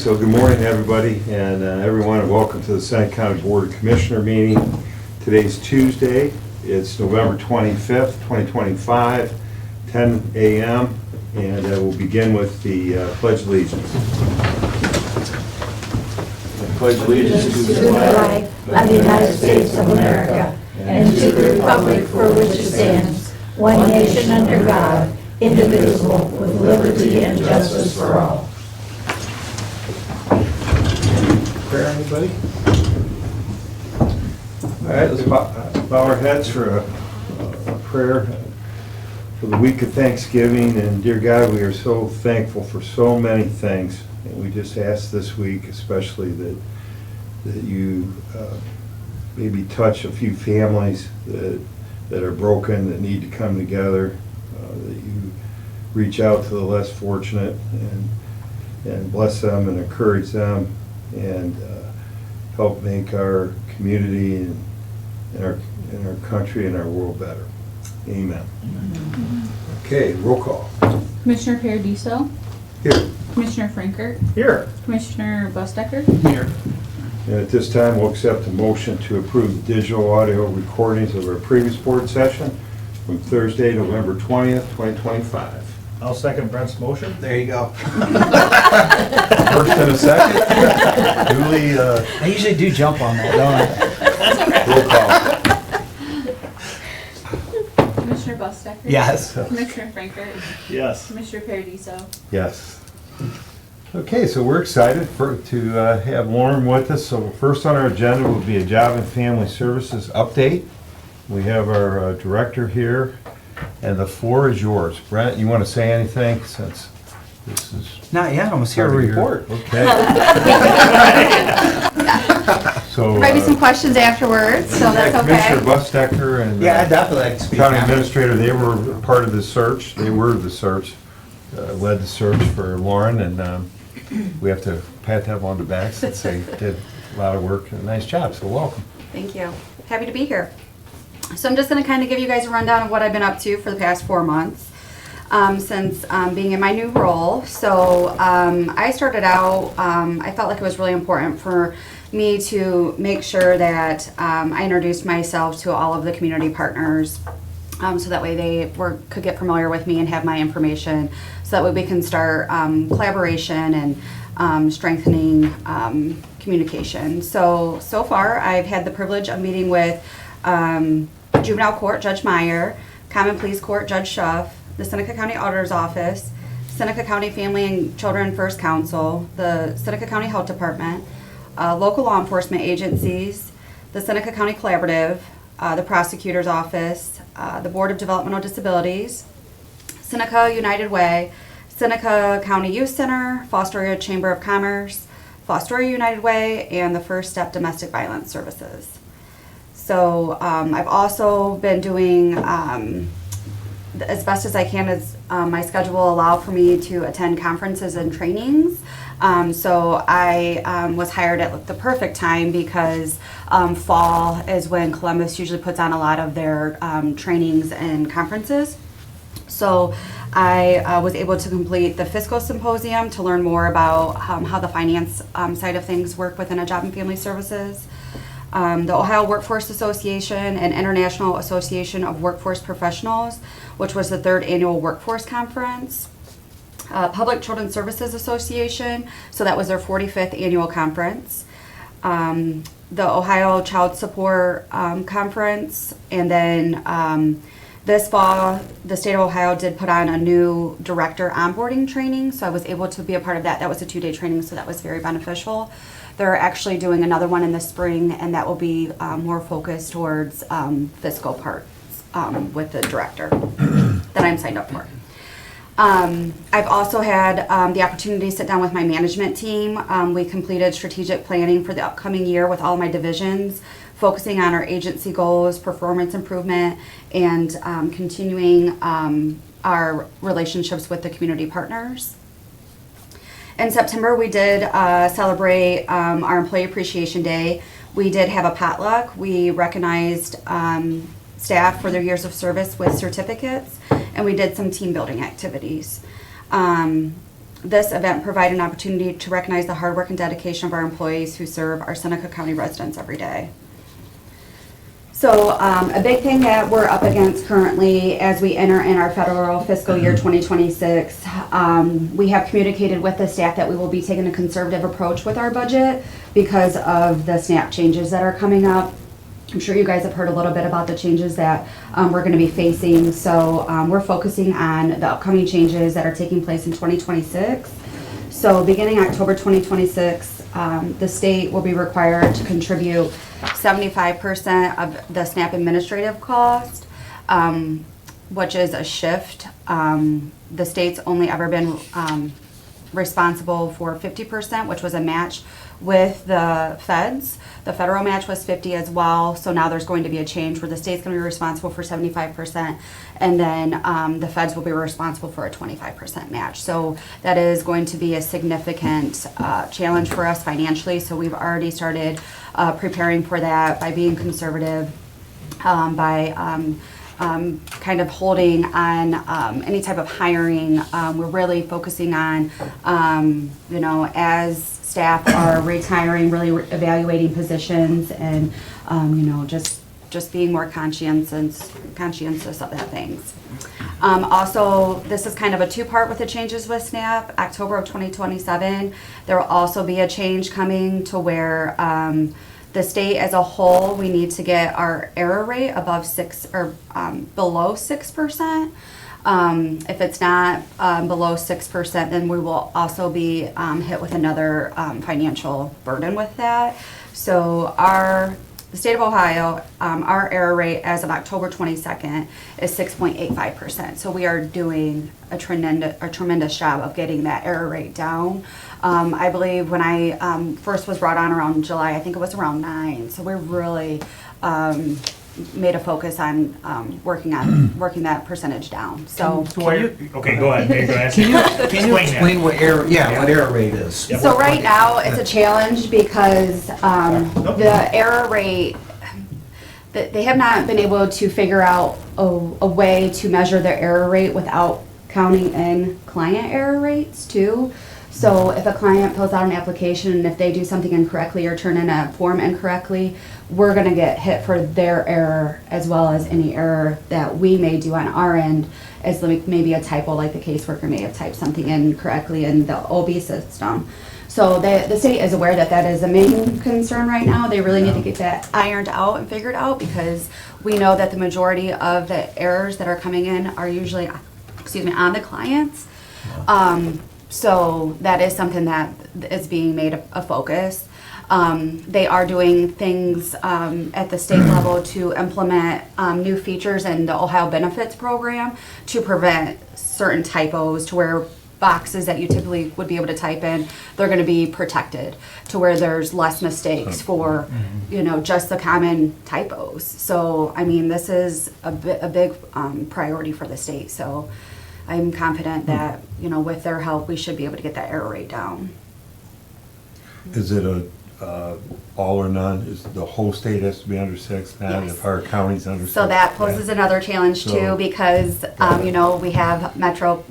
So good morning, everybody, and everyone, and welcome to the Seneca County Board of Commissioner meeting. Today's Tuesday. It's November 25th, 2025, 10 a.m., and we'll begin with the Pledge of Allegiance. I pledge allegiance to the flag of the United States of America and to the republic for which it stands, one nation under God, indivisible, with liberty and justice for all. Prayer, anybody? All right, let's bow our heads for a prayer for the week of Thanksgiving. And dear God, we are so thankful for so many things. And we just ask this week especially that you maybe touch a few families that are broken, that need to come together, that you reach out to the less fortunate and bless them and encourage them, and help make our community and our country and our world better. Amen. Okay, roll call. Commissioner Paradiso, Here. Commissioner Frankert, Here. Commissioner Bustecker. Here. And at this time, we'll accept a motion to approve the digital audio recordings of our previous board session from Thursday, November 20th, 2025. I'll second Brent's motion. There you go. First and a second. Duly, I usually do jump on that, roll call. Commissioner Bustecker. Yes. Commissioner Frankert, Yes. Commissioner Paradiso. Yes. Okay, so we're excited to have Lauren with us. So first on our agenda will be a Job and Family Services update. We have our director here, and the floor is yours. Brent, you want to say anything since this is... Not yet, I'm here to report. Okay. So... There might be some questions afterwards, so that's okay. Commissioner Bustecker and Yeah, I'd definitely like to speak. County Administrator, they were part of the search. They were the search, led the search for Lauren, and we have to pat them on the back since they did a lot of work and a nice job, so welcome. Thank you. Happy to be here. So I'm just going to kind of give you guys a rundown of what I've been up to for the past 4 months since being in my new role. So I started out, I felt like it was really important for me to make sure that I introduced myself to all of the community partners, so that way they could get familiar with me and have my information, so that way we can start collaboration and strengthening communication. So far I've had the privilege of meeting with Juvenile Court Judge Meyer, Common Pleas Court Judge Schuff, the Seneca County Auditor's Office, Seneca County Family and Children First Council, the Seneca County Health Department, local law enforcement agencies, the Seneca County Collaborative, the Prosecutor's Office, the Board of Developmental Disabilities, Seneca United Way, Seneca County Youth Center, Fostoria Chamber of Commerce, Fostoria United Way, and the First Step Domestic Violence Services. So I've also been doing as best as I can as my schedule will allow for me to attend conferences and trainings. So I was hired at the perfect time because fall is when Columbus usually puts on a lot of their trainings and conferences. So I was able to complete the Fiscal Symposium to learn more about how the finance side of things work within a Job and Family Services. The Ohio Workforce Association and International Association of Workforce Professionals, which was the 3rd annual workforce conference. Public Children's Services Association, so that was their 45th annual conference. The Ohio Child Support Conference, and then this fall, the state of Ohio did put on a new director onboarding training, so I was able to be a part of that. That was a 2-day training, so that was very beneficial. They're actually doing another one in the spring, and that will be more focused towards fiscal parts with the director that I'm signed up for. I've also had the opportunity to sit down with my management team. We completed strategic planning for the upcoming year with all my divisions, focusing on our agency goals, performance improvement, and continuing our relationships with the community partners. In September, we did celebrate our Employee Appreciation Day. We did have a potluck. We recognized staff for their years of service with certificates, and we did some team building activities. this event provided an opportunity to recognize the hard work and dedication of our employees who serve our Seneca County residents every day. So a big thing that we're up against currently as we enter in our federal fiscal year 2026, we have communicated with the staff that we will be taking a conservative approach with our budget because of the SNAP changes that are coming up. I'm sure you guys have heard a little bit about the changes that we're going to be facing. So we're focusing on the upcoming changes that are taking place in 2026. So beginning October 2026, the state will be required to contribute 75% of the SNAP administrative cost, which is a shift. The state's only ever been responsible for 50%, which was a match with the feds. The federal match was 50 as well, so now there's going to be a change where the state's going to be responsible for 75%, and then the feds will be responsible for a 25% match. So that is going to be a significant challenge for us financially, so we've already started preparing for that by being conservative, by kind of holding on any type of hiring. We're really focusing on, you know, as staff are retiring, really evaluating positions and, you know, just being more conscientious of that things. Also, this is kind of a two-part with the changes with SNAP. October of 2027, there will also be a change coming to where the state as a whole, we need to get our error rate above 6 or below 6%. If it's not below 6%, then we will also be hit with another financial burden with that. So the state of Ohio, our error rate as of October 22nd is 6.85%. So we are doing a tremendous job of getting that error rate down. I believe when I first was brought on around July, I think it was around 9. So we're really made a focus on working that percentage down. So Okay, go ahead. Maybe go ahead. Can you Explain that. explain what error rate is? Yeah. So right now, it's a challenge because the error rate, they have not been able to figure out a way to measure their error rate without counting in client error rates too. So if a client fills out an application and if they do something incorrectly or turn in a form incorrectly, we're gonna get hit for their error as well as any error that we may do on our end, as like maybe a typo, like the caseworker may have typed something incorrectly in the OB system. So the state is aware that that is a main concern right now. They really need to get that ironed out and figured out because we know that the majority of the errors that are coming in are usually, on the clients. So that is something that is being made a focus. They are doing things at the state level to implement new features in the Ohio Benefits Program to prevent certain typos, to where boxes that you typically would be able to type in, they're going to be protected to where there's less mistakes for, you know, just the common typos. So, I mean, this is a big priority for the state. So I'm confident that, you know, with their help, we should be able to get that error rate down. Is it a all or none? Is the whole state has to be under 6, not Yes. if our county's under 6? So that poses another challenge too, So- because, you know, we have metro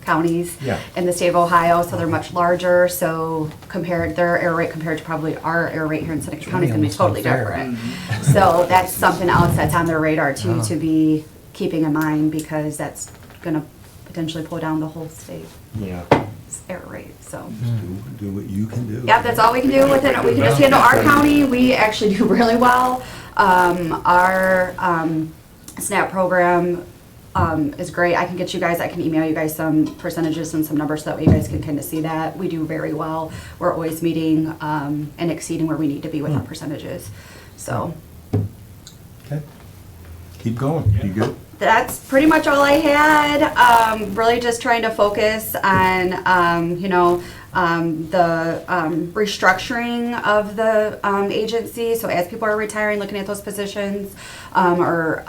counties Yeah. in the state of Ohio, so they're much larger. So their error rate compared to probably our error rate here in Seneca County is gonna be almost totally unfair. different. So that's something else that's on their radar too, to be keeping in mind, because that's gonna potentially pull down the whole state's Yeah, error rate, so. do what you can do. Yeah, that's all we can do with it. We can just handle our county. We actually do really well. Our SNAP program is great. I can email you guys some percentages and some numbers so that way you guys can kind of see that. We do very well. We're always meeting and exceeding where we need to be with our percentages. So Okay. Keep going. You good? that's pretty much all I had. Really just trying to focus on, you know, the restructuring of the agency. So as people are retiring, looking at those positions, or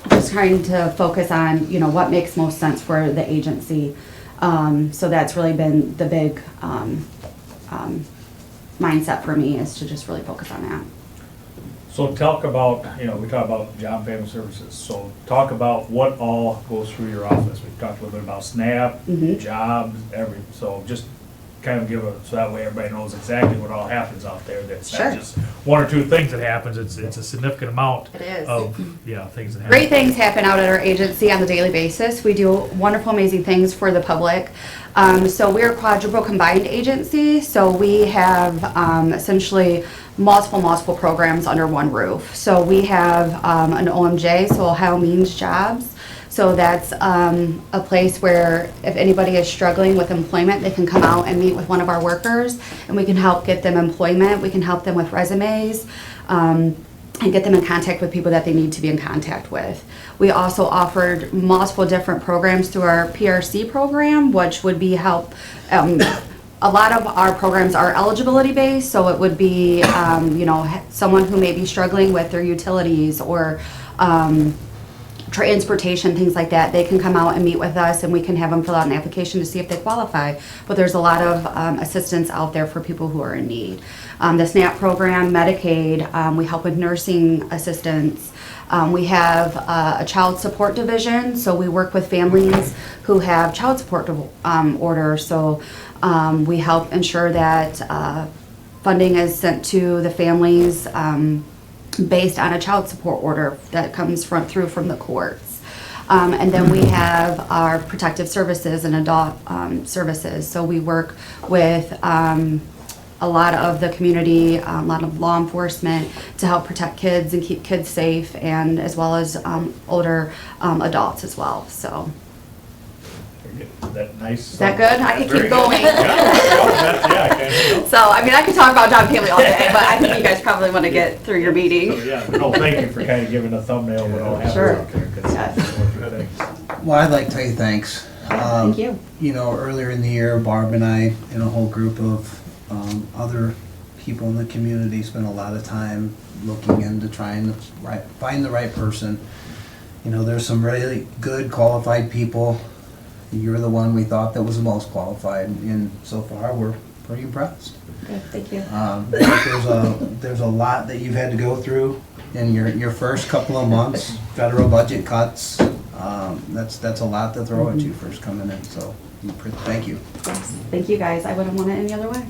just trying to focus on, you know, what makes most sense for the agency. So that's really been the big mindset for me, is to just really focus on that. So talk about, we talk about job and family services, so talk about what all goes through your office. We've talked a little bit about SNAP, jobs, so just kind of give so that way everybody knows exactly what all happens out there. That's Sure. not just one or two things that happens, it's a significant amount It is. of, things that happen. Great things happen out at our agency on a daily basis. We do wonderful, amazing things for the public. So we're a quadruple combined agency, so we have essentially multiple programs under one roof. So we have an OMJ, so Ohio Means Jobs. So that's a place where if anybody is struggling with employment, they can come out and meet with one of our workers, and we can help get them employment. We can help them with resumes and get them in contact with people that they need to be in contact with. We also offered multiple different programs through our PRC program, which would be help. A lot of our programs are eligibility based, so it would be someone who may be struggling with their utilities or transportation, things like that. They can come out and meet with us, and we can have them fill out an application to see if they qualify. But there's a lot of assistance out there for people who are in need. The SNAP program, Medicaid, we help with nursing assistance. We have a child support division, so we work with families who have child support orders. So we help ensure that funding is sent to the families based on a child support order that comes through from the courts. And then we have our protective services and adult services. So we work with a lot of the community, a lot of law enforcement to help protect kids and keep kids safe, and as well as older adults as well. So. Is that nice? Is that good? I can keep going. Yeah, So, I could talk about job and family all day, but I think you guys probably want to get through your meeting. Thank you for kind of giving a thumbnail of what all happens Sure. out there. 'Cause Yes. it's one of the things. Well, I'd like to tell you thanks. Thank you. Earlier in the year, Barb and I and a whole group of other people in the community spent a lot of time looking into trying to find the right person. There's some really good qualified people. You're the one we thought that was the most qualified, and so far we're pretty impressed. Good, thank you. There's a lot that you've had to go through in your first couple of months. Federal budget cuts. That's a lot to throw at you first coming in. So thank you. Yes, thank you guys. I wouldn't want it any other way.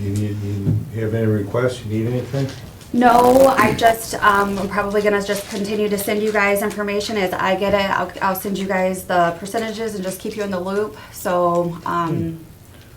You have any requests? You need anything? No, I just, I'm probably gonna just continue to send you guys information as I get it. I'll send you guys the percentages and just keep you in the loop. So,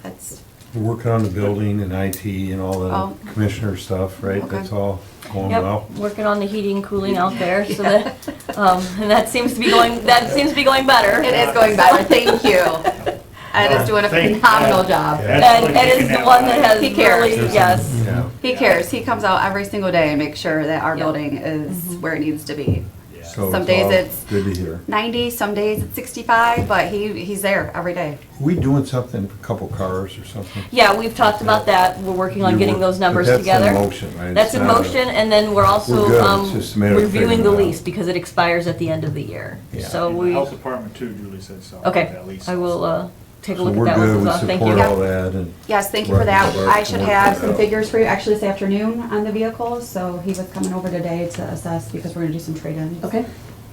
that's, We're working on the building and IT and all Oh. the commissioner stuff, right? Okay. That's all going well? Yep, working on the heating and cooling out there, so that, and that seems to be going better. it is going better. Thank you. Ed is doing a phenomenal job. And Ed is the one that has He cares. really, yes. Yeah. He cares. He comes out every single day and makes sure that our Yep. building is where it needs to be. So Some it's days all it's- good to hear. 90, some days it's 65, but he's there every day. We doing something, a couple cars or something? Yeah, we've talked about that. We're working on getting those numbers But together. That's in motion, right? That's It's in not a- motion, and then we're also We're good. It's just a matter of reviewing the figuring it out. lease because it expires at the end of the year. Yeah. So And the we, health department too, Julie said so. okay, At least. I will take a So look we're at that one good, as we well. Thank support you. all that and. Yes, thank you for that. Right, I should work have it some out. figures for you actually this afternoon on the vehicles, so he was coming over today to assess because we're gonna do some trade-ins. Okay.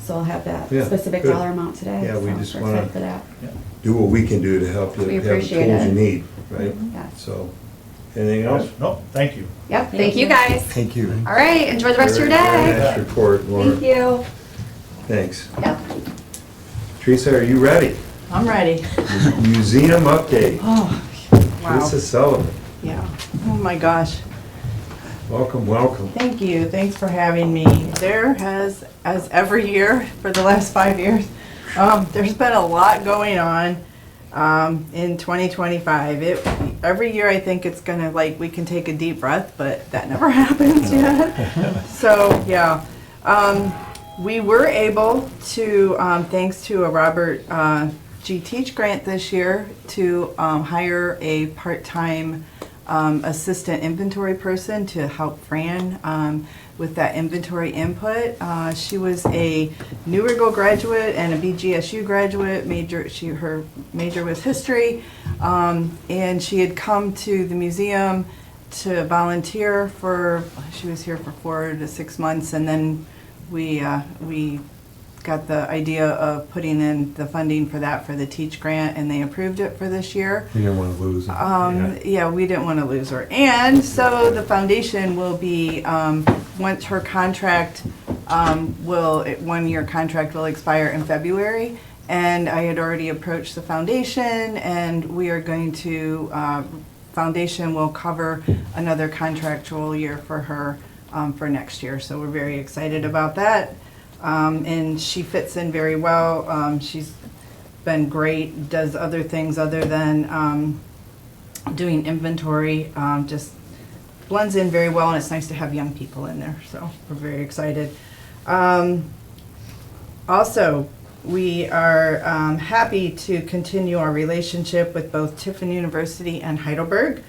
So I'll have that Yeah, specific good. dollar amount today. Yeah, we so just we're wanna- excited for that. Do what we can do to help you We have the tools appreciate you it. need, right? Yeah. So, anything else? No, thank you. Yep, Thank thank you you. guys. Thank you. All right, enjoy the rest of your Very day. nice report, Laura. Thank you. Thanks. Yep. Teresa, are you ready? I'm ready. Museum update. Oh, wow. Teresa Sullivan, Yeah. Oh my gosh. welcome, welcome. Thank you. Thanks for having me. There has, as every year for the last 5 years, there's been a lot going on in 2025. Every year I think it's gonna, like, we can take a deep breath, but that never happens yet. So, yeah. We were able to, thanks to a Robert G. Teach grant this year, to hire a part-time assistant inventory person to help Fran with that inventory input. She was a New Rigo graduate and a BGSU graduate. Her major was history, and she had come to the museum to volunteer for, she was here for 4 to 6 months, and then we got the idea of putting in the funding for that for the Teach Grant, and they approved it for this year. You didn't want to lose them. Yeah, we didn't want to lose her. And so the foundation will be, once her contract, 1-year contract will expire in February. And I had already approached the foundation, and we are going to, foundation will cover another contractual year for her for next year. So we're very excited about that. And she fits in very well. She's been great, does other things other than doing inventory, just blends in very well, and it's nice to have young people in there, so we're very excited. Also, we are happy to continue our relationship with both Tiffin University and Heidelberg.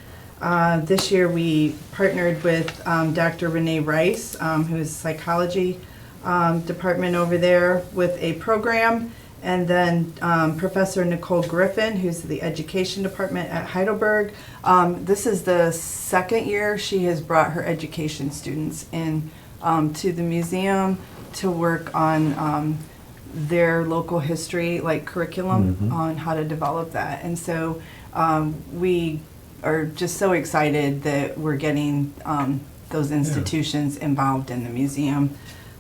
This year we partnered with Dr. Renee Rice, who's psychology department over there, with a program, and then Professor Nicole Griffin, who's the education department at Heidelberg. This is the second year she has brought her education students in to the museum to work on their local history, like curriculum, on how to develop that. And so we are just so excited that we're getting those institutions involved in the museum.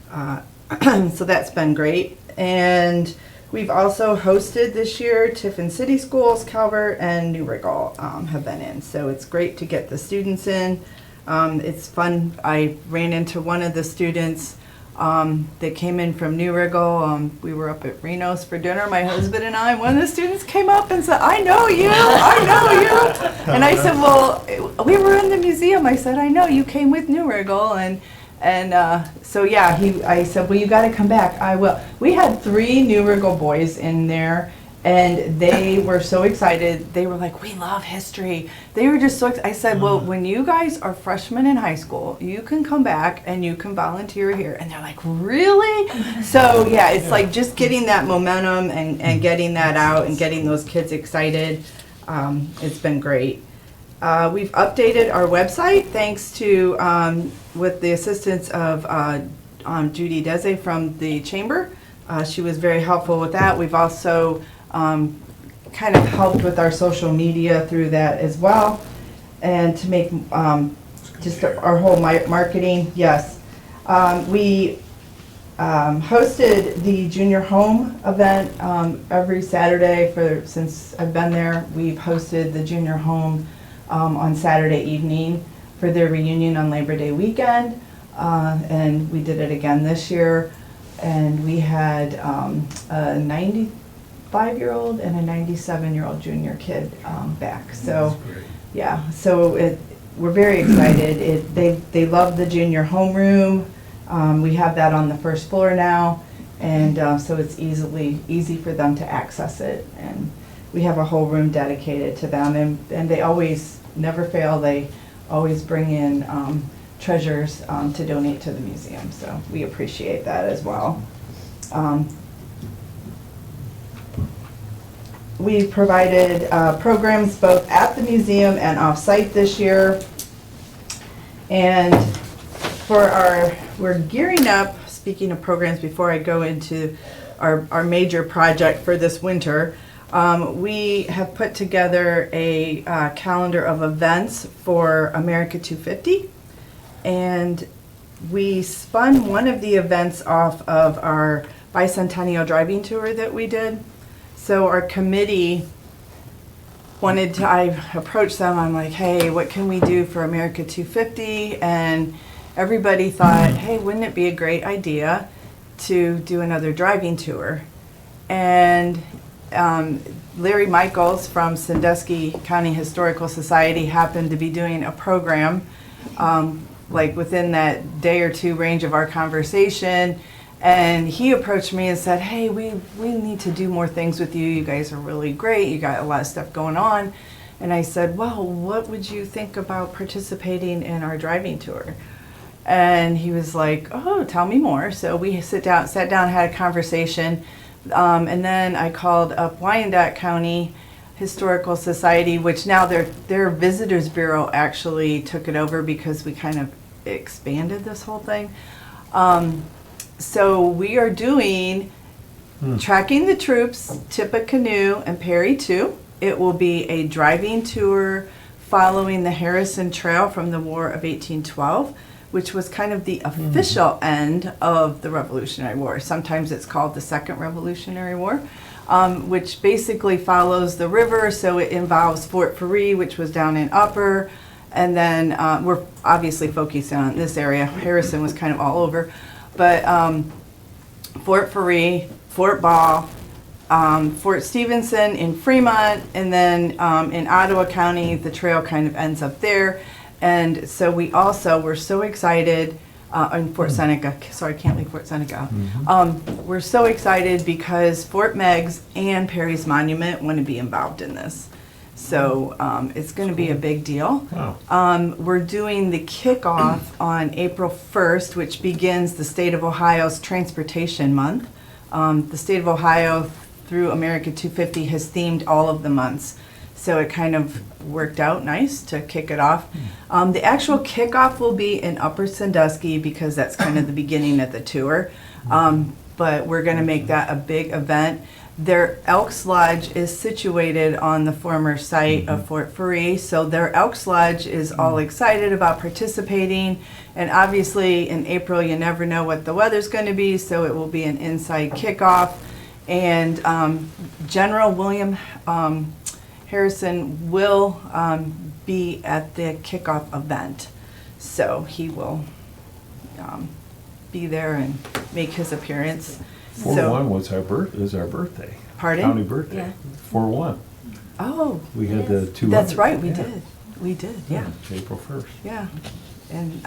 So that's been great. And we've also hosted this year Tiffin City Schools, Calvert, and New Riggle have been in. So it's great to get the students in. It's fun. I ran into one of the students that came in from New Riggle. We were up at Reno's for dinner, my husband and I. One of the students came up and said, "I know you, I know you." And I said, "Well, we were in the museum." I said, "I know, you came with New Riggle." And so yeah, I said, "Well, you got to come back." I will. We had 3 New Riggle boys in there, and they were so excited. They were like, "We love history." They were just so excited. I said, "Well, when you guys are freshmen in high school, you can come back and you can volunteer here." And they're like, "Really?" So yeah, it's like just getting that momentum and getting that out and getting those kids excited. It's been great. We've updated our website thanks to, with the assistance of Judy Deze from the Chamber. She was very helpful with that. We've also kind of helped with our social media through that as well, and to make just our whole marketing. Yes, we hosted the junior home event every Saturday since I've been there. We've hosted the junior home on Saturday evening for their reunion on Labor Day weekend, and we did it again this year. And we had a 95-year-old and a 97-year-old junior kid back. So, yeah, so we're very excited. They love the junior homeroom. We have that on the first floor now, and so it's easy for them to access it. And we have a whole room dedicated to them, and they always never fail. They always bring in treasures to donate to the museum, so we appreciate that as well. We provided programs both at the museum and off-site this year, and we're gearing up. Speaking of programs, before I go into our major project for this winter, we have put together a calendar of events for America 250, and we spun one of the events off of our bicentennial driving tour that we did. So our committee I approached them, I'm like, "Hey, what can we do for America 250? And everybody thought, "Hey, wouldn't it be a great idea to do another driving tour?" And Larry Michaels from Sandusky County Historical Society happened to be doing a program like within that day or two range of our conversation, and he approached me and said, "Hey, we need to do more things with you. You guys are really great. You got a lot of stuff going on." And I said, "Well, what would you think about participating in our driving tour?" And he was like, "Oh, tell me more." So we sat down, had a conversation. And then I called up Wyandotte County Historical Society, which now their Visitors Bureau actually took it over because we kind of expanded this whole thing. So we are doing Tracking the Troops, Tippecanoe, and Perry 2. It will be a driving tour following the Harrison Trail from the War of 1812, which was kind of the official end of the Revolutionary War. Sometimes it's called the Second Revolutionary War, which basically follows the river. So it involves Fort Féré, which was down in Upper, and then we're obviously focusing on this area. Harrison was kind of all over, but Fort Féré, Fort Ball, Fort Stevenson in Fremont, and then in Ottawa County, the trail kind of ends up there. And so we're so excited, in Fort Seneca, sorry, can't leave Fort Seneca. We're so excited because Fort Meigs and Perry's Monument want to be involved in this. So it's going to be a big deal. Wow. We're doing the kickoff on April 1st, which begins the State of Ohio's Transportation Month. The State of Ohio, through America 250, has themed all of the months. So it kind of worked out nice to kick it off. The actual kickoff will be in Upper Sandusky because that's kind of the beginning of the tour. But we're going to make that a big event. Their Elks Lodge is situated on the former site of Fort Féré, so their Elks Lodge is all excited about participating. And obviously in April you never know what the weather's going to be, so it will be an inside kickoff. And General William Harrison will be at the kickoff event, so he will be there and make his appearance. 4/1 was our birthday. Pardon? County birthday. Yeah. 4/1. Oh, We had the 200. that's right, we Yeah. did. We did, yeah, It's April 1st. yeah. And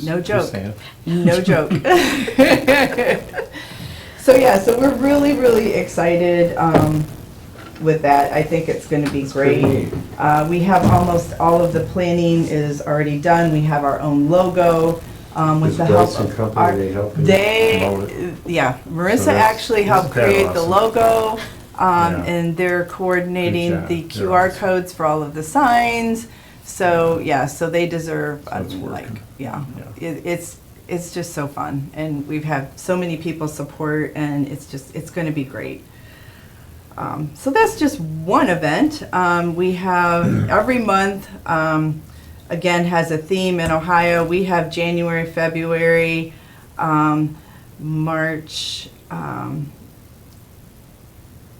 no Just joke, saying. no joke. So yeah, so we're really, really excited with that. I think it's going to be great. We have almost all of the planning is already done. We have our own logo with the help Bryson of Company, they help you promote it. yeah, Marissa So that's- actually helped isn't that create the awesome? logo, Yeah. and they're coordinating Good job. the They're QR awesome. codes for all of the signs. So yeah, so they deserve That's working. like yeah, Yeah. it's just so fun, and we've had so many people support, and it's going to be great. So that's just one event. We have every month, again, has a theme in Ohio. We have January, February, March,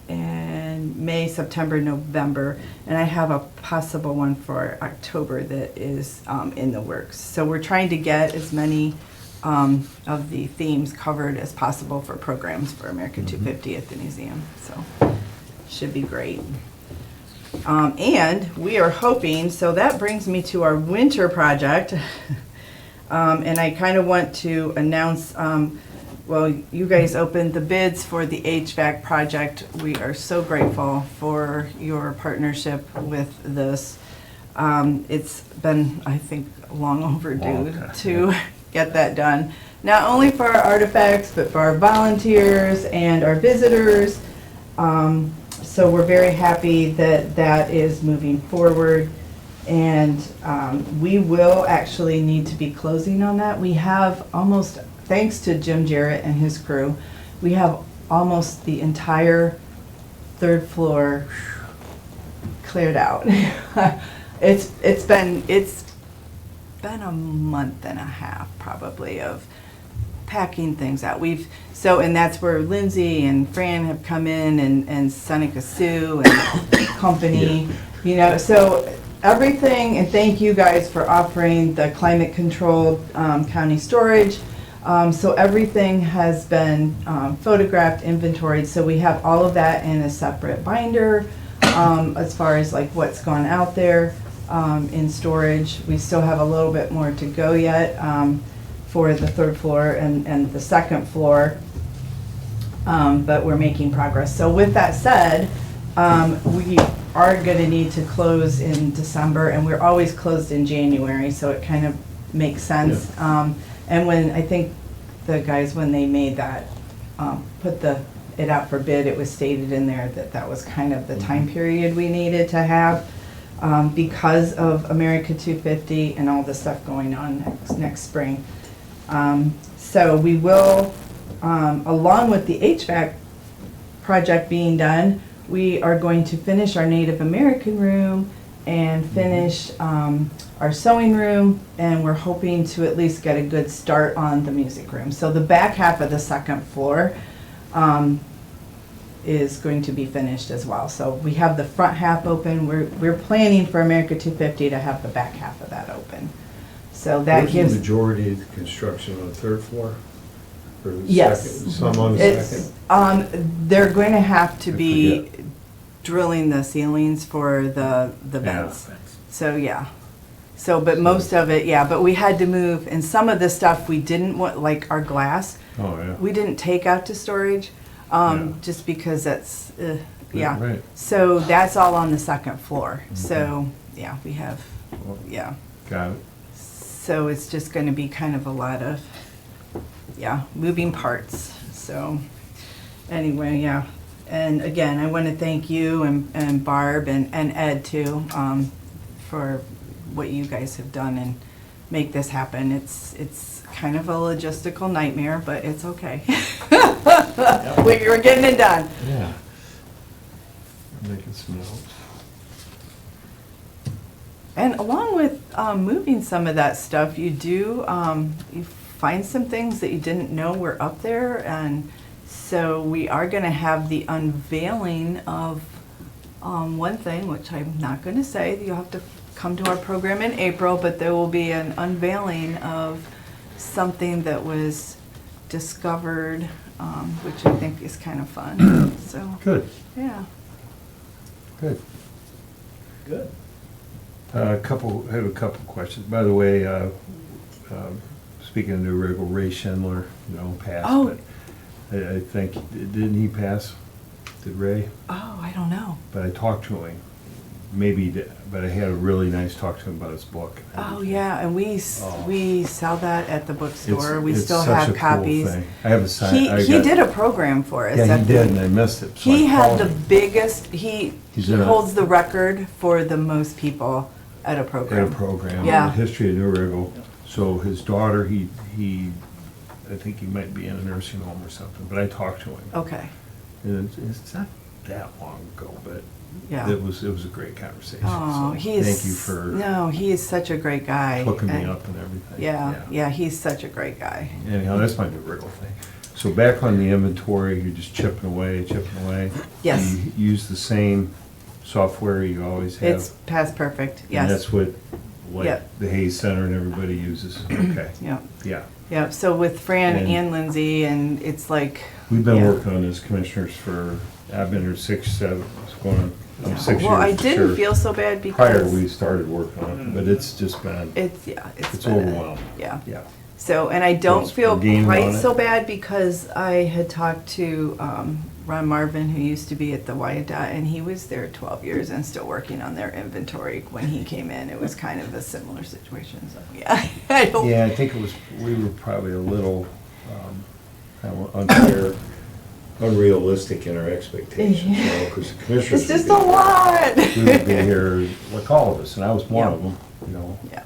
and May, September, November. And I have a possible one for October that is in the works. So we're trying to get as many of the themes covered as possible for programs for America 250 at the museum. So should be great. And we are hoping, so that brings me to our winter project. And I kind of want to announce, well, you guys opened the bids for the HVAC project. We are so grateful for your partnership with this. It's been, I think, long overdue to get that done. Not only for our artifacts, but for our volunteers and our visitors. So we're very happy that that is moving forward. And we will actually need to be closing on that. We have almost, thanks to Jim Jarrett and his crew, we have almost the entire third floor cleared out. It's been a month and a half probably of packing things out. And that's where Lindsay and Fran have come in, and Seneca Sioux and company, you know, so everything, and thank you guys for offering the climate controlled county storage. So everything has been photographed, inventoried, so we have all of that in a separate binder as far as like what's gone out there in storage. We still have a little bit more to go yet for the third floor and the second floor, but we're making progress. So with that said, we are going to need to close in December, and we're always closed in January, so it kind of makes sense. And when I think the guys, when they made that, put the it out for bid, it was stated in there that that was kind of the time period we needed to have because of America 250 and all the stuff going on next spring. So we will, along with the HVAC project being done, we are going to finish our Native American room and finish our sewing room, and we're hoping to at least get a good start on the music room. So the back half of the second floor is going to be finished as well. So we have the front half open. We're planning for America 250 to have the back half of that open. So that Where's gives. the majority of the construction on the third floor? Or the Yes. second? Some on the It's, second? they're going to have to I be forget. drilling the ceilings for the Yeah. vents. So, yeah. So, but most of it, yeah, but we had to move, and some of the stuff we didn't want, like our glass, Oh, yeah. we didn't take out to storage, Yeah. just because that's, yeah. Right. So that's all on the second floor. So, yeah, we have, yeah. Got it. So it's just gonna be kind of a lot of, yeah, moving parts. So, anyway, yeah. And again, I wanna thank you and Barb and Ed too, for what you guys have done and make this happen. It's kind of a logistical nightmare, but it's okay. We're getting it done. Yeah. I'm making some notes. And along with moving some of that stuff, you do, you find some things that you didn't know were up there. And so we are gonna have the unveiling of one thing, which I'm not gonna say. You'll have to come to our program in April, but there will be an unveiling of something that was discovered, which I think is kind of fun. So, Good, yeah. good. Good. I have a couple questions. By the way, speaking of New Riggle, Ray Schindler, passed. Oh. But I think, didn't he pass? Did Ray? Oh, I don't know. But I talked to him. Maybe he did, but I had a really nice talk to him about his book. Oh, yeah, and we sell that at the bookstore. We It's still such a have cool copies. thing. I have a sign. He did a program for us. Yeah, at he the- did, and I missed it. so I He had called the him. biggest, he He's in a- holds the record for the most people at a At a program. program, Yeah. the history of New Riggle. So his daughter, I think he might be in a nursing home or something, but I talked to him. Okay, And it's not that long ago, but yeah. it was a great conversation. Oh, So he is. Thank you for No, he is such a great guy. hooking me and- up and everything. Yeah, he's such a great guy. Anyhow, that's my New Riggle thing. So back on the inventory, you're just chipping away. Yes. You use the same software you always have? It's past perfect, And yes. that's what, Yeah. like, the Hayes Center and everybody uses? Okay, Yeah, yeah. yeah, so with Fran And- and Lindsay, and it's like. We've been yeah. working on this, commissioners, I've been here 6, 7, it's going on, Yeah. 6 years. Well, I for didn't sure. feel so bad Prior, because. we started working on it, but it's just been, It's it's been a- overwhelming. Yeah. Yeah. So, and I don't Yes, feel we're gaining quite on it. so bad because I had talked to Ron Marvin, who used to be at the Wyandotte, and he was there 12 years and still working on their inventory when he came in. It was kind of a similar situation, so, yeah. I don't, Yeah, I think we were probably a little kind of unfair, unrealistic in our expectations, because the commissioners. It's just would a be- lot. We would be here, like all of us, and I was one Yeah. of them, you know. Yeah.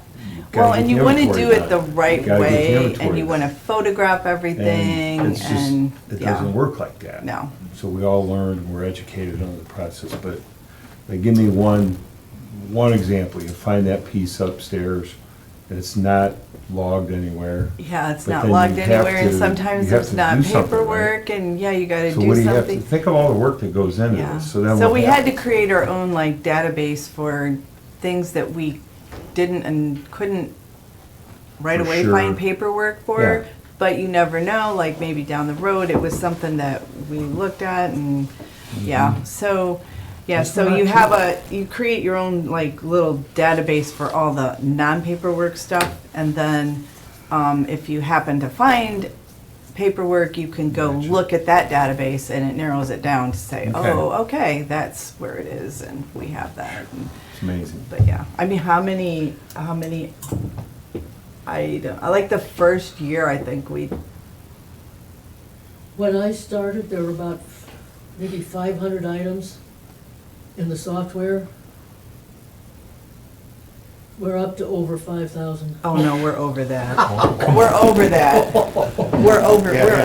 Gotta Well, get and the you want to inventory do it the done. right You gotta get the way, and inventory you want to done. photograph everything, And it's just, and, it yeah. doesn't work like that. No. So we all learned, and we're educated on the process, but give me one example. You find that piece upstairs, and it's not logged anywhere. Yeah, it's But not then logged you have anywhere, and to- sometimes you have there's to not do something, right? paperwork, and yeah, you gotta So do what do you have to, something. think of all the work that goes into Yeah. this, so then. So what we had to happens? create our own like database for things that we didn't and couldn't right For away sure. find paperwork for. Yeah. But you never know, like maybe down the road, it was something that we looked at and, yeah, so, yeah, That's so not you too have you create your own like little database for all the non-paperwork stuff. And then, if you happen to find paperwork, you can go Gotcha. look at that database and it narrows it down to say, Okay. oh, okay, that's where it is and we have that. And- It's amazing. But yeah, I mean, how many, I like the first year, I think When I started, there were about maybe 500 items in the software. We're up to over 5,000. Oh, no, we're over that. We're over that.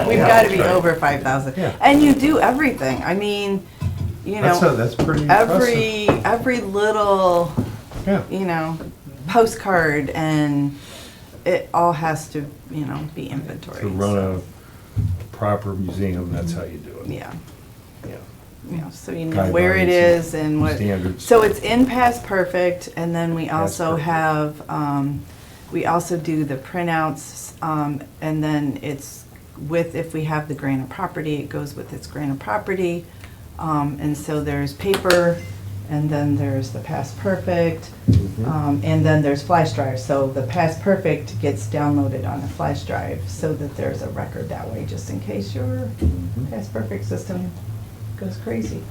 We've got to be over 5,000. Yeah. And you do everything. I mean, you know, That's pretty impressive. every little, Yeah. you know, postcard, and it all has to, you know, be inventory. To run a proper museum, that's how you do it. Yeah, Yeah. yeah, so you know where Guidelines it is and what. Standards. So it's in Past Perfect, and then we Past also Perfect. have, we also do the printouts, and then it's with, if we have the grant of property, it goes with its grant of property. And so there's paper, and then there's the Past Perfect, and then there's flash drives. So the Past Perfect gets downloaded on a flash drive so that there's a record that way, just in case your Past Perfect system goes crazy.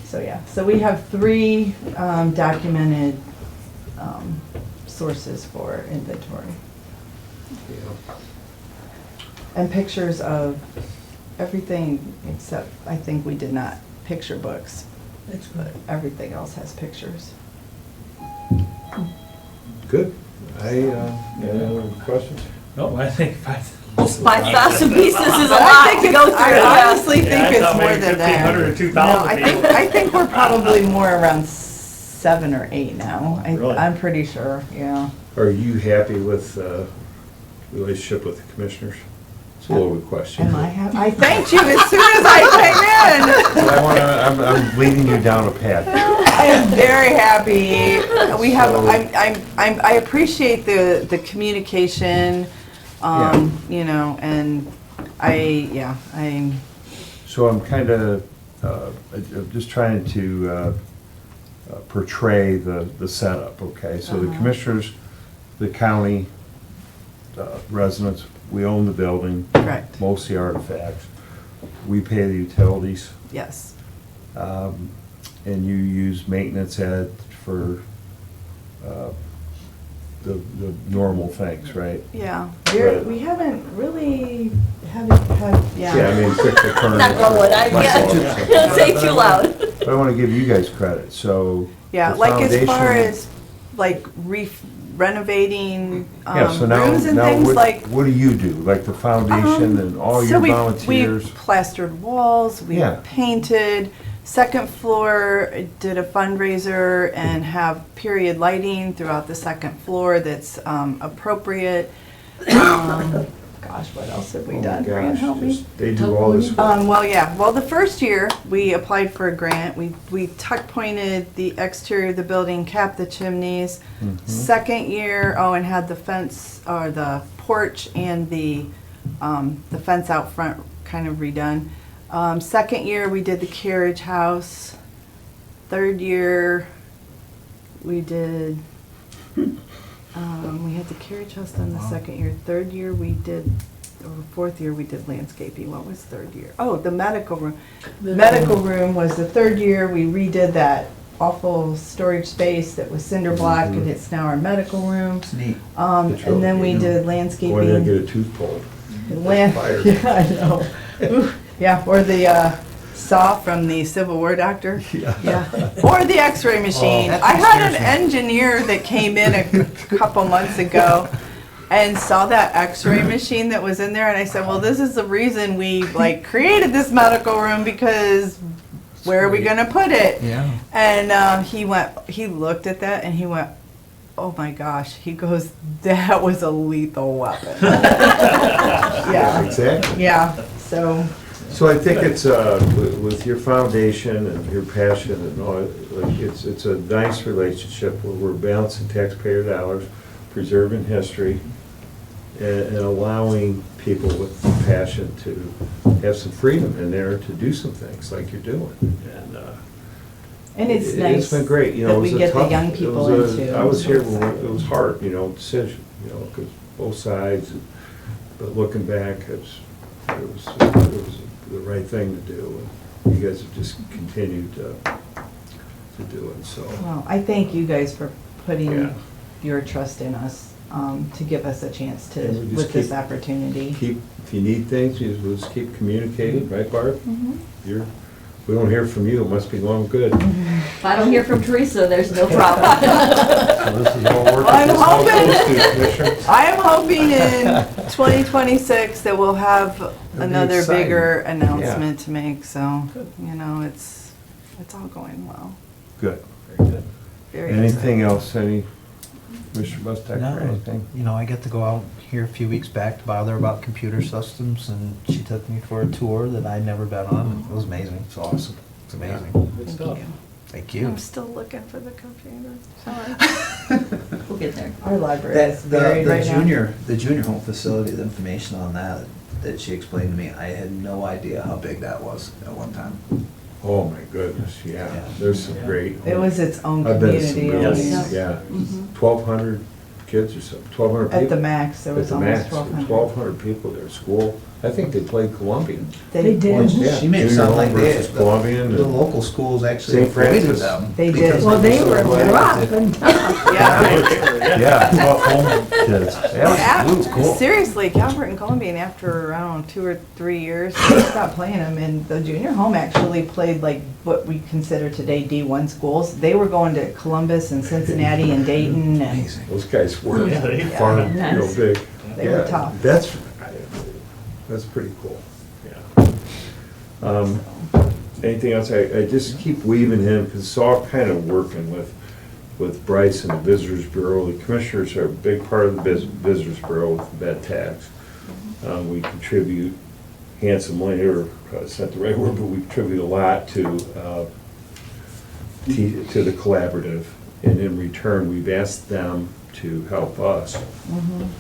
So yeah, so we have 3 documented sources for inventory. And pictures of everything except, I think we did not, picture books. That's But good. everything else has pictures. Good. Any other questions? No, I think 5,000 pieces is a I lot to go through. I honestly Yeah, I think it's thought more maybe than that. 1,500 or No, 2,000 I think we're probably more around 7 or 8 now. Really? I'm pretty sure, yeah. Are you happy with relationship with the commissioners? It's a loaded question. Am I thanked you as soon as I came in. I'm leading you down a path. I am very happy. We have, So- I appreciate the communication, you know, and I'm, So I'm kind of just trying to portray the setup, okay? So the commissioners, the county residents, we own the building. correct, Most of the artifacts. We pay the utilities. yes. And you use maintenance ed for the normal things, right? Yeah, Right. we haven't really had, Yeah, I mean, fix the current. Not going wood, don't say too loud. But I want to give you guys credit, so. yeah, the like as far foundation- as like renovating Yeah, so now, rooms and things like. what do you do? Like the foundation and all So your we volunteers? plastered walls, we Yeah. painted, second floor, did a fundraiser and have period lighting throughout the second floor that's appropriate. Gosh, what else have we Oh my done? Fran, gosh, help me. just- They do all this. Well, the first year, we applied for a grant. We tuck pointed the exterior of the building, capped the chimneys. Second year, and had the fence, or the porch and the fence out front kind of redone. Second year, we did the carriage house. Third year, we did, we had the carriage house done the second year. Third year, we did, or fourth year, we did landscaping. What was third year? Oh, the medical room. Medical room was the third year. We redid that awful storage space that was cinder block, and it's now our medical room. It's neat. And then we did Go in there and landscaping. get a tooth pulled. Yeah, I know. Ooh, yeah, or the saw from the Civil War doctor. Yeah, or the X-ray machine. that I had an scares me. engineer that came in a couple months ago and saw that X-ray machine that was in there, and I said, "Well, this is the reason we like created this medical room, because where are we gonna put it?" Yeah. And he looked at that and he went, "Oh my gosh," he goes, "That was a lethal weapon." Yeah, Exactly. yeah, so, So I think it's, with your foundation and your passion and all, like, it's a nice relationship where we're balancing taxpayer dollars, preserving history, and allowing people with passion to have some freedom in there to do some things like you're doing. and it's It's nice been great, you know. that it we was a get the tough- young it people was a- into. I was here when it was hard, you know, decision, you know, because both sides, but looking back, it was the right thing to do. And you guys have just continued to do it, so. Well, I thank you guys for Yeah. putting your trust in us, to give us a chance to, And we just with this keep- opportunity. Keep, if you need things, you just keep communicating, right, Barb? Mhm. You're If we don't hear from you, it must be going good. If I don't hear from Teresa, there's no problem. So this is all working. I'm This is all hoping. close to, Commissioner. I am hoping in 2026 that we'll have be another exciting. bigger announcement to make, so, you know, it's all going well. Good. Very good. Very exciting. Anything else, any, Mr. Bustek, or No, anything? you know, I get to go out here a few weeks back to bother about computer systems, and she took me for a tour that I'd never been on, and it was amazing. It's awesome. It's amazing. Good stuff. Thank you. I'm still looking for the computer, sorry. We'll get there. Our library That, is buried right now. the junior home facility, the information on that she explained to me, I had no idea how big that was at one time. Oh, my goodness, yeah. There's some great. It was its own I've been to some community. really, Yes. yeah, 1,200 kids or so, 1,200 people. At the max, there At was the almost max, 1,200. 1,200 people there, school. I think they played Columbian. They did. Yeah, She made it junior sound home like versus Columbian. the and- local schools actually St. avoided Francis. them. They because did. Well, they so were glad rough that- and tough. Yeah. Yeah, well, home kids. Absolutely, cool. Seriously, Calvert and Columbian, after around 2 or 3 years, they stopped playing them, and the junior home actually played like what we consider today D1 schools. They were going to Columbus and Cincinnati and Dayton, and Amazing. Those guys were Yeah, they- farm, Nice. big. they were Yeah, tough. That's pretty cool, yeah. Anything else? I just keep weaving in, because it's all kind of working with Bryce and the Visitors Bureau. The commissioners are a big part of the Visitors Bureau with the bed tax. We contribute handsomely, or it's not the right word, but we contribute a lot to the collaborative. And in return, we've asked them to help us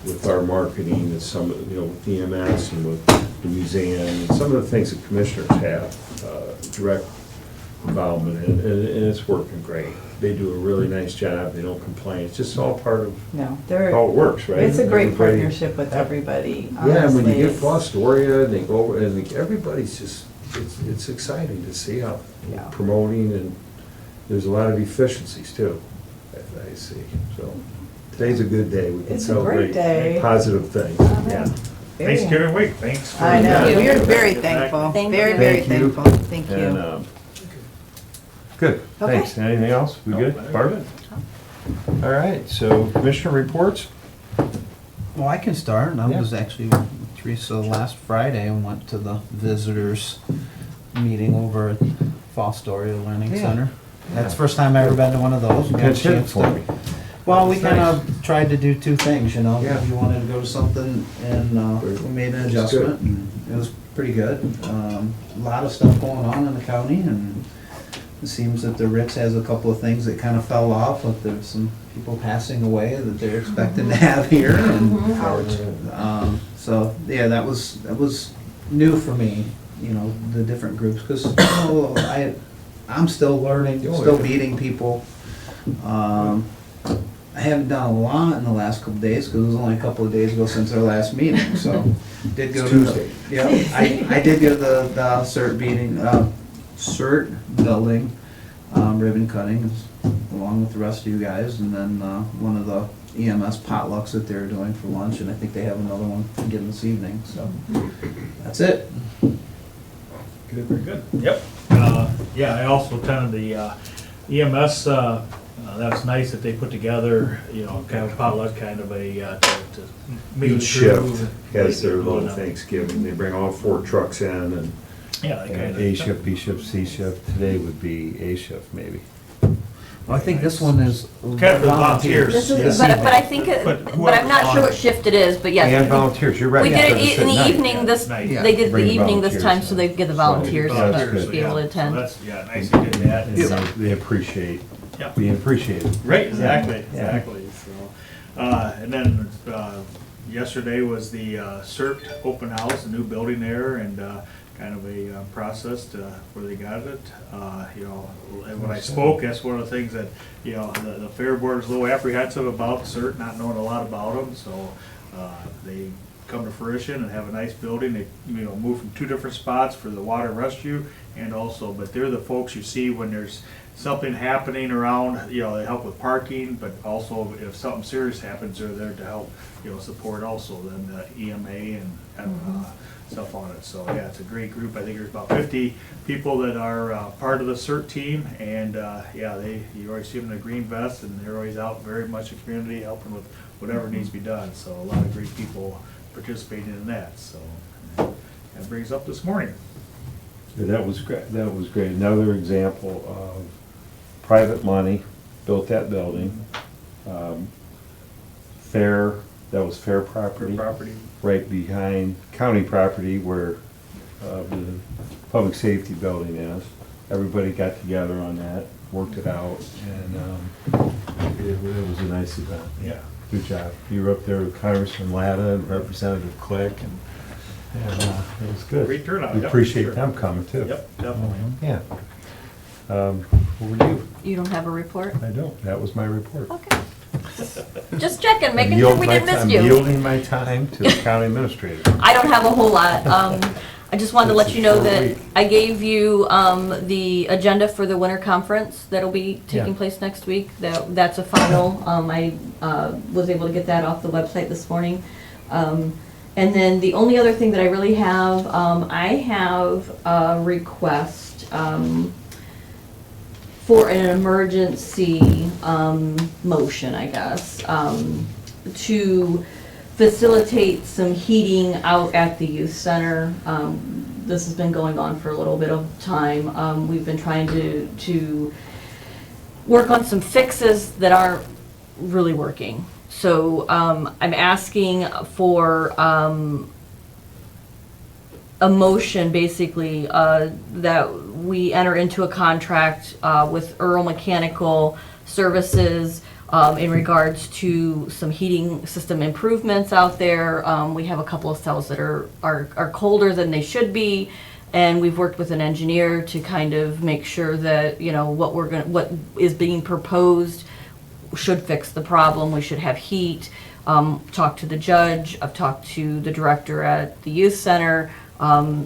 with our marketing and some, with EMS and with the museum, and some of the things that commissioners have direct involvement in, and it's working great. They do a really nice job, they don't complain, it's just all part of No, how they're, it works, right? it's a great Everybody- partnership with everybody, Yeah, and when you honestly. get Fostoria, and they go over, and everybody's just, it's exciting to see how Yeah. promoting, and there's a lot of efficiencies too, I see, so. Today's a good day, we can It's a great celebrate day. positive things, yeah. Very- Thanksgiving week, thanks. for I know, that. we are very thankful, Thank very, you. very Thank you. thankful, thank And, you. good, Okay. thanks. Anything else? We good? Barb? All right, so commissioner reports? Well, I can start. I Yeah. was actually with Teresa last Friday and went to the visitors meeting over at Fostoria Learning Yeah. Center. That's the first time I've ever been to one of those. Got a Pitch it chance for to- me. Well, we That's kind nice. of tried to do two things, you know. Yeah. We wanted to go to something and we made an That's good. adjustment and it was pretty good. A lot of stuff going on in the county and it seems that the Ritz has a couple of things that kind of fell off, like there's some people passing away that they're expecting to have here and so, yeah, that was new for me, you know, the different groups, because, I'm still learning, Oh, still yeah. meeting people. I haven't done a lot in the last couple of days, because it was only a couple of days ago since our last meeting, so, did go It's to the. Tuesday. Yeah, I did go to the CERT meeting, CERT building, ribbon cutting, along with the rest of you guys, and then, one of the EMS potlucks that they're doing for lunch, and I think they have another one again this evening, so, that's it. Good, very good. Yep. Yeah, I also attended the EMS, that's nice that they put together, kind of potluck, kind of a, to meet Each the crew. shift has their little Going up. Thanksgiving, they bring all 4 trucks in, and Yeah, they kind A of. shift, B shift, C shift, today would be A shift maybe. Well, I think this one is Kind of volunteers. This is, Yes. but I think, But but I'm not sure what shift it is, but yes. And volunteers, you're right. We did because it in the at night. evening this, Night. they did the Bring evening this time, volunteers. so they get the volunteers Yeah, that's to good. be able to attend. So that's, yeah, nice they did that. And they appreciate, Yeah. we appreciate it. Right, exactly, Yeah. exactly, so, and then, yesterday was the, CERT open house, a new building there, and, kind of a process to, where they got it, and when I spoke, that's one of the things that, the fair board is a little apprehensive about CERT, not knowing a lot about them, so, they come to fruition and have a nice building. They, you know, move from 2 different spots for the water rescue and also, but they're the folks you see when there's something happening around, you know, they help with parking, but also if something serious happens, they're there to help, you know, support also then the EMA and stuff on it. So yeah, it's a great group. I think there's about 50 people that are part of the CERT team, and yeah, you always see them in a green vest, and they're always out very much in the community helping with whatever needs to be done. So a lot of great people participating in that. So that brings up this morning. Yeah, that was great. That was great. Another example of private money built that building. Fair, that was fair property. Fair property. Right behind county property where the public safety building is. Everybody got together on that, worked it out, and it was a nice event. Yeah. Good job. You were up there with Congressman Latta and Representative Click, and it was good. Great turnout. We Yep, appreciate sure. them coming too. Yep, definitely. Yeah. What were you? You don't have a report? I don't. That was my report. Okay. Just checking, making sure we didn't miss I'm you. yielding my time to the county administrator. I don't have a whole lot. I just wanted to let you know It's a that short week. I gave you the agenda for the winter conference that'll be taking Yeah. place next week. That's a final. I was able to get that off the website this morning. And then the only other thing that I really have, I have a request for an emergency motion, I guess, to facilitate some heating out at the youth center. This has been going on for a little bit of time. We've been trying to work on some fixes that aren't really working. So I'm asking for a motion, basically, that we enter into a contract with Earl Mechanical Services in regards to some heating system improvements out there. We have a couple of cells that are colder than they should be, and we've worked with an engineer to kind of make sure that, you know, what is being proposed should fix the problem. We should have heat. Talked to the judge. I've talked to the director at the youth center.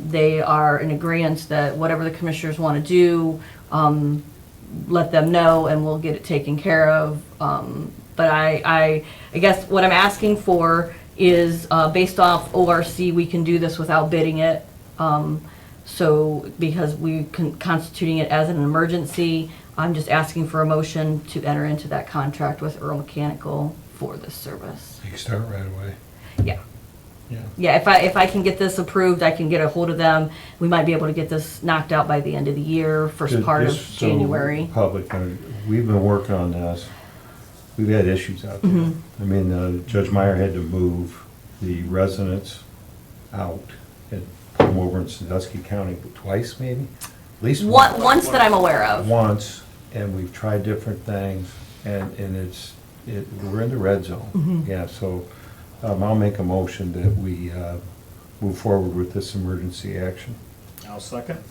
They are in agreement that whatever the commissioners want to do, let them know and we'll get it taken care of. But I guess what I'm asking for is based off ORC, we can do this without bidding it. So because we constituting it as an emergency, I'm just asking for a motion to enter into that contract with Earl Mechanical for this service. You can start right away. Yeah. Yeah. Yeah, if I can get this approved, I can get a hold of them. We might be able to get this knocked out by the end of the year, first part of Just so January. Public, we've been working on this. We've had issues out there. Mm-hmm. I mean, Judge Meyer had to move the residents out and put them over in Sandusky County twice, maybe? At least Once that I'm aware of. once, and we've tried different things, and we're in the red zone. Mm-hmm. Yeah, so I'll make a motion that we move forward with this emergency action. I'll second.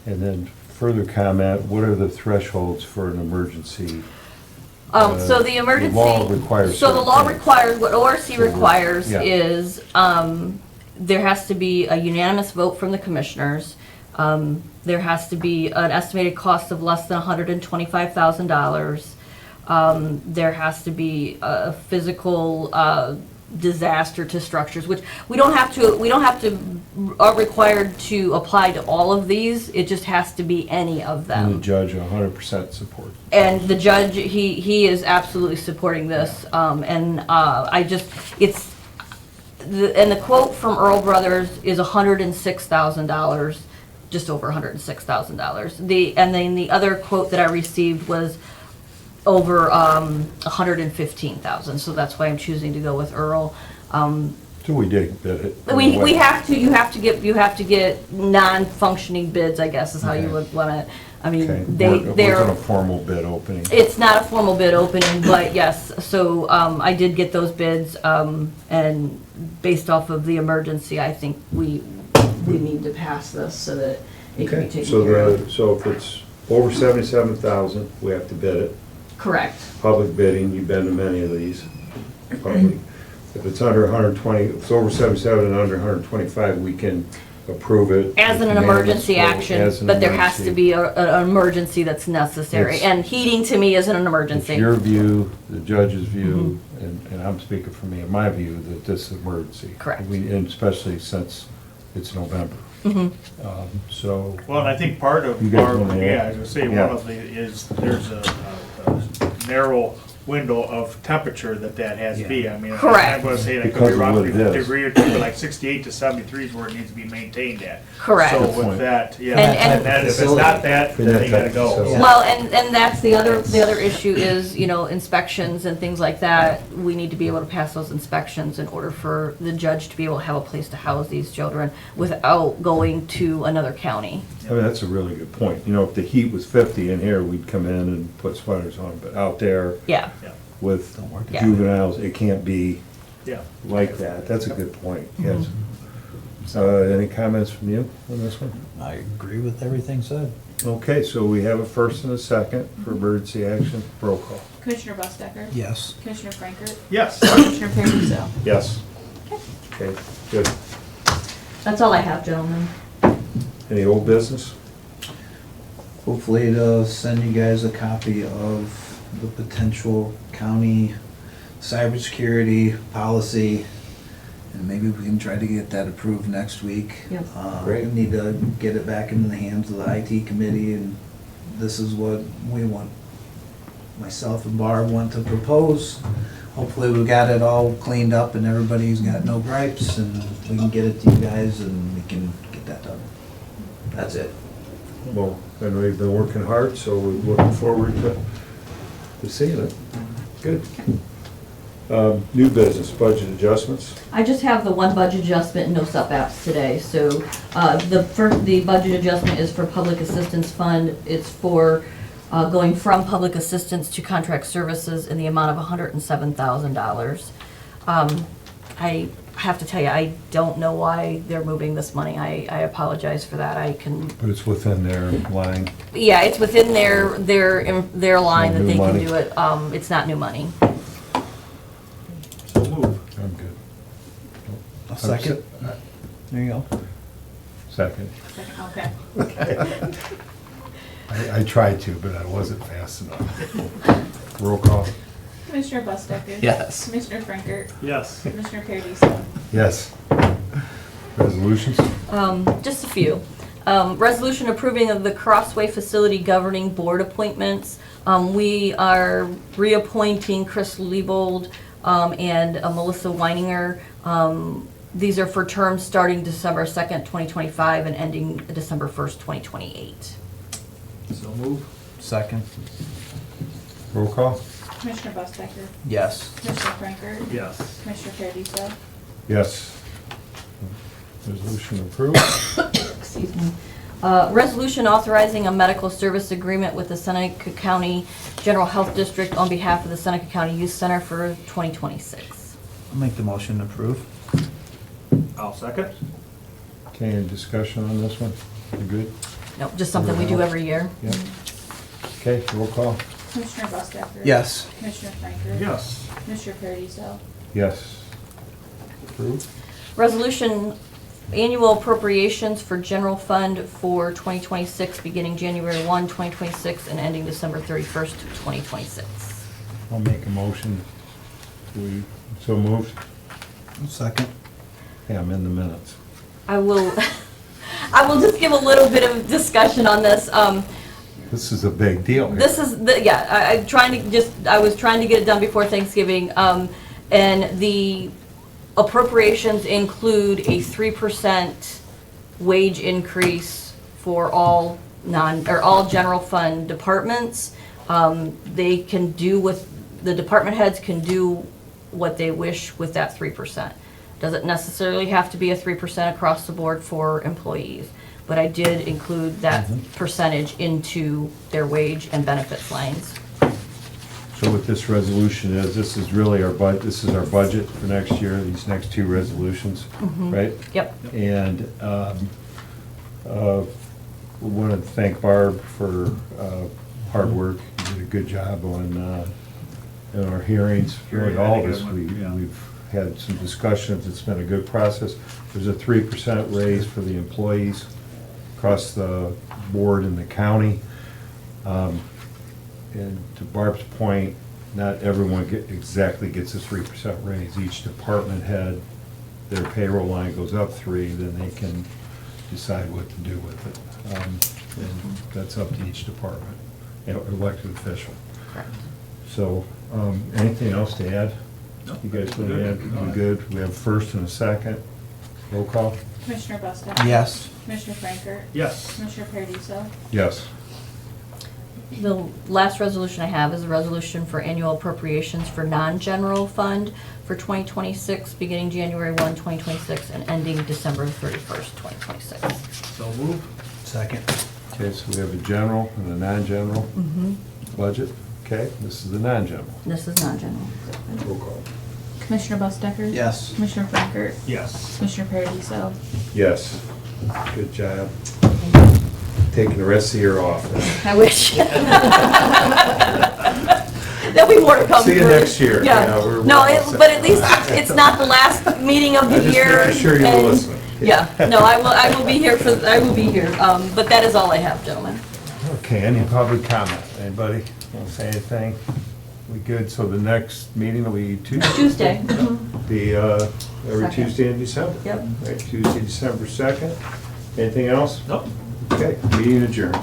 And then further comment, what are the thresholds for an emergency? So the emergency. The law requires. So the certain law things. requires, what ORC requires Yeah. is, there has to be a unanimous vote from the commissioners. There has to be an estimated cost of less than $125,000. There has to be a physical disaster to structures, which we don't have to are required to apply to all of these. It just has to be any of them. And the judge 100% support. And the judge, he is absolutely supporting this, and the quote from Earl Brothers is $106,000, just over $106,000. And then the other quote that I received was over $115,000, so that's why I'm choosing to go with Earl. So we did bid it. You have to get non-functioning bids, I guess is how you Okay. would want it. I mean, Okay. It they're. wasn't a formal bid opening. It's not a formal bid opening, but yes, so I did get those bids, and based off of the emergency, I think we need to pass this so that it can be Okay, taken care of. so if it's over 77,000, we have to bid it. Correct. Public bidding, you've been to many of these, public. If it's under 120, if it's over 77 and under 125, we can approve it. As an Unanimous emergency vote, action, as an but there has to emergency. be an emergency that's necessary. It's- And heating to me isn't an It's emergency. your view, the judge's view, and I'm speaking for me, in my view, that this is an emergency. Correct. And especially since it's November. So, Well, and I think part of You guys our, wanna add? yeah, I was gonna say, one Yeah. of the, is there's a narrow window of temperature that has to be. I mean, Correct. I'm gonna say that could Because be of wrong, what it is. degree or two, but like 68 to 73 is where it needs to be maintained at. Correct. So Good point. with that, yeah, And- and that, if it's not that, then they gotta go. Yeah. Well, and that's the other issue is, inspections and things like that. We need to be able to pass those inspections in order for the judge to be able to have a place to house these children without going to another county. I mean, that's a really good point. If the heat was 50 in here, we'd come in and put sweaters on, but out there Yeah. with Don't work. Yeah. juveniles, it can't be Yeah. like that. That's a good point, yes. Any comments from you on this one? I agree with everything said. Okay, so we have a first and a second for emergency action. Roll call. Commissioner Bustecker? Yes. Commissioner Frankert? Yes. Commissioner Paradiso? Yes. Okay, good. That's all I have, gentlemen. Any old business? Hopefully to send you guys a copy of the potential county cybersecurity policy, and maybe we can try to get that approved next week. Yep. Great. We need to get it back into the hands of the IT committee, and this is what we want, myself and Barb want to propose. Hopefully we got it all cleaned up and everybody's got no gripes, and we can get it to you guys and we can get that done. That's it. Well, and we've been working hard, so we're looking forward to seeing it. Good. New business, budget adjustments. I just have the one budget adjustment and no sub-apps today. So the budget adjustment is for public assistance fund. It's for going from public assistance to contract services in the amount of $107,000. I have to tell you, I don't know why they're moving this money. I apologize for that. But it's within their line. Yeah, it's within their line No that new they can money. do it. It's not new money. So move. I'm good. A second. There you go. Second. Okay. I tried to, but I wasn't fast enough. Roll call. Commissioner Bustecker? Yes. Commissioner Frankert? Yes. Commissioner Paradiso? Yes. Resolutions? Just a few. Resolution approving of the Crossway Facility Governing Board appointments. We are reappointing Chris Liebold and Melissa Weininger. These are for terms starting December 2nd, 2025 and ending December 1st, 2028. So move. Second. Roll call? Commissioner Bustecker? Yes. Commissioner Frankert? Yes. Commissioner Paradiso? Yes. Resolution approved. Excuse me. Resolution authorizing a medical service agreement with the Seneca County General Health District on behalf of the Seneca County Youth Center for 2026. I'll make the motion to approve. I'll second. Okay, any discussion on this one? You good? Nope, just something we do every year. Yeah. Okay, roll call? Commissioner Bustecker? Yes. Commissioner Frankert? Yes. Commissioner Paradiso? Yes. Approved? Resolution annual appropriations for general fund for 2026, beginning January 1, 2026, and ending December 31st, 2026. I'll make a motion. We, so moved? Second. Yeah, I'm in the minutes. I will just give a little bit of discussion on this. This is a big deal here. This is, I was trying to get it done before Thanksgiving. And the appropriations include a 3% wage increase for all all general fund departments. They can do the department heads can do what they wish with that 3%. Doesn't necessarily have to be a 3% across the board for employees, but I did include that percentage into their wage and benefits lines. So what this resolution is, this is really this is our budget for next year, these next two resolutions, right? Yep. And we want to thank Barb for hard work. You did a good job on in our hearings. Really, all of us, we've had some discussions, it's been a good process. There's a 3% raise for the employees across the board in the county. And to Barb's point, not everyone exactly gets a 3% raise. Each department head, their payroll line goes up 3, then they can decide what to do with it. And that's up to each department, elected official. Correct. So, anything else to add? You guys want to add? You good? We have a first and a second. Roll call? Commissioner Busta? Yes. Commissioner Frankert? Yes. Commissioner Paradiso? Yes. The last resolution I have is a resolution for annual appropriations for non-general fund for 2026, beginning January 1, 2026, and ending December 31st, 2026. So move. Second. Okay, so we have a general and a non-general budget. Okay, this is the non-general. This is non-general. Roll call. Commissioner Bustecker? Yes. Commissioner Frankert? Yes. Commissioner Paradiso? Yes. Good job. Taking the rest of the year off. I wish. There'll be more to come. See you next year. Yeah. We're No, all set. but at least it's not the last meeting of the I'm just year. making sure you were and- listening. Yeah, no, I will be here I will be here. But that is all I have, gentlemen. Okay, any public comment? Anybody want to say anything? We good? So the next meeting will be Tuesday? Tuesday. Be every Second. Tuesday in December? Yep. Right, Tuesday, December 2nd. Anything else? Nope. Okay, meeting adjourned.